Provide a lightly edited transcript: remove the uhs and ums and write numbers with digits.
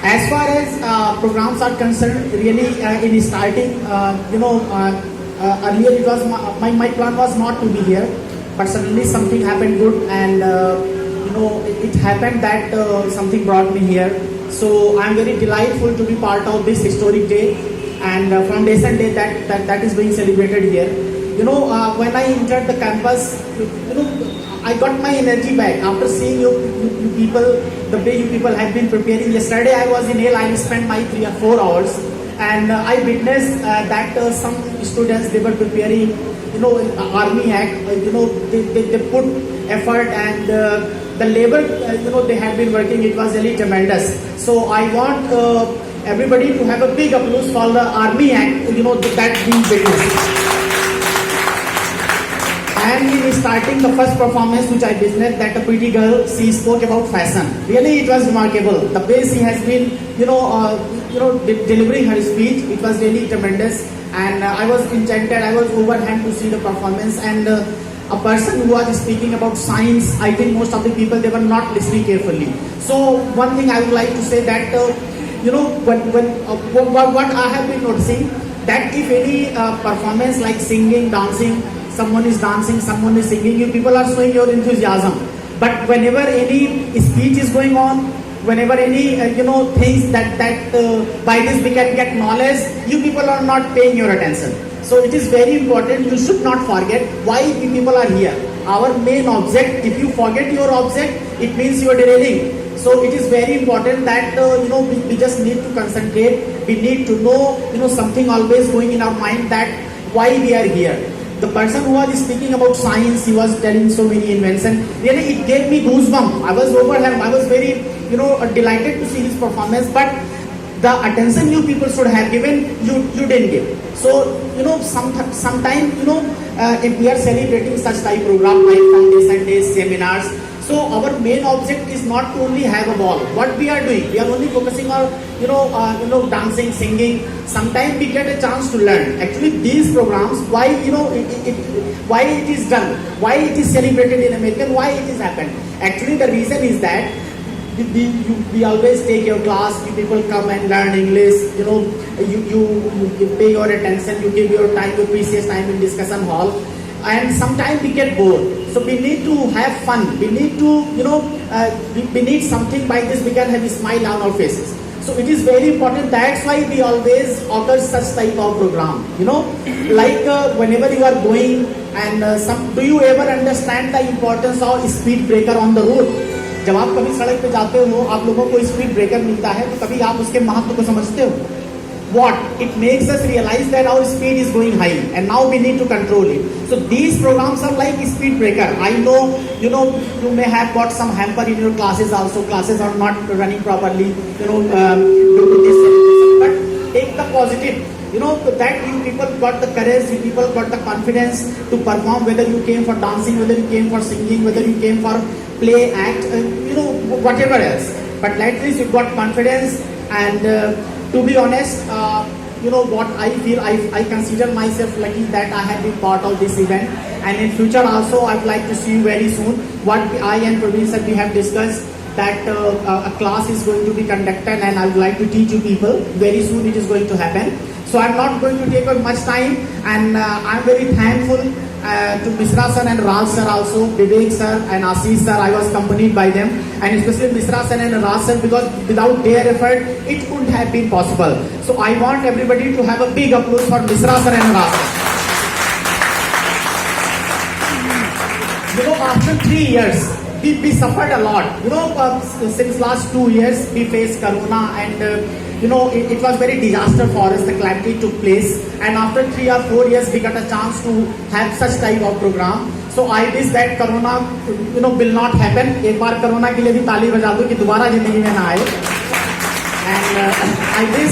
As far as programs are concerned, really in starting, earlier it was my plan was not to be here, but suddenly something happened good, and it happened that something brought me here. So I'm very delightful to be part of this historic day and Foundation Day that is being celebrated here. When I entered the campus, I got my energy back after seeing you people, the way you people have been preparing. Yesterday I was in Yale, I spent my 3 or 4 hours, and I witnessed that some students, they were preparing, Army Act, they put effort, and the labor, they had been working, it was really tremendous. So I want everybody to have a big applause for the Army Act, that being witnessed. And in starting the first performance which I witnessed, that a pretty girl, she spoke about fashion. Really, it was remarkable. The way she has been, delivering her speech, it was really tremendous. And I was enchanted. I was overwhelmed to see the performance. And a person who was speaking about science, I think most of the people, they were not listening carefully. So one thing I would like to say that, what I have been noticing, that if any performance like singing, dancing, someone is dancing, someone is singing, you people are showing your enthusiasm. But whenever any speech is going on, whenever any things that by this we can get knowledge, you people are not paying your attention. So it is very important. You should not forget why we people are here. Our main object. If you forget your object, it means you are derailing. So it is very important that we just need to concentrate. We need to know something always going in our mind, that why we are here. The person who was speaking about science, he was telling so many inventions. Really, it gave me goosebumps. I was overwhelmed. I was very, delighted to see his performance. But the attention you people should have given, you didn't give. So, sometimes, if we are celebrating such type program like Foundation Days, seminars, so our main object is not to only have a ball. What we are doing, we are only focusing on, dancing, singing. Sometimes we get a chance to learn. Actually, these programs, why, why it is done, why it is celebrated in America, why it is happened. Actually, the reason is that we always take your class, you people come and learn English, you pay your attention, you give your time, your precious time in discussion hall. And sometimes we get bored. So we need to have fun. We need to, we need something by this we can have a smile on our faces. So it is very important. That's why we always offer such type of program. Like whenever you are going, and do you ever understand the importance of speed breaker on the road? जब आप कभी सड़क पे जाते हो, आप लोगों को स्पीड ब्रेकर मिलता है, तो कभी आप उसके महत्व को समझते हो? What? It makes us realize that our speed is going high and now we need to control it. So these programs are like speed breaker. I know, you may have got some hamper in your classes also. Classes are not running properly, due to this. But take the positive. That you people got the courage, you people got the confidence to perform, whether you came for dancing, whether you came for singing, whether you came for play, act, whatever else. But at least you got confidence. And to be honest, what I feel, I consider myself lucky that I have been part of this event. And in future also, I would like to see you very soon. What I and Praveen sir, we have discussed, that a class is going to be conducted, and I would like to teach you people. Very soon it is going to happen. So I'm not going to take up much time, and I'm very thankful to Misra sir and Raj sir also, Vivek sir and Ashish sir. I was accompanied by them, and especially Misra sir and Raj sir, because without their effort, it couldn't have been possible. So I want everybody to have a big applause for Misra sir and Raj sir. After 3 years, we suffered a lot. Since last 2 years, we faced Corona, and it was very disaster for us. The calamity took place, and after 3 or 4 years, we got a chance to have such type of program. So I wish that Corona, will not happen. एक बार Corona के लिए भी ताली बजा दो कि दोबारा जिंदगी में ना आए. And I wish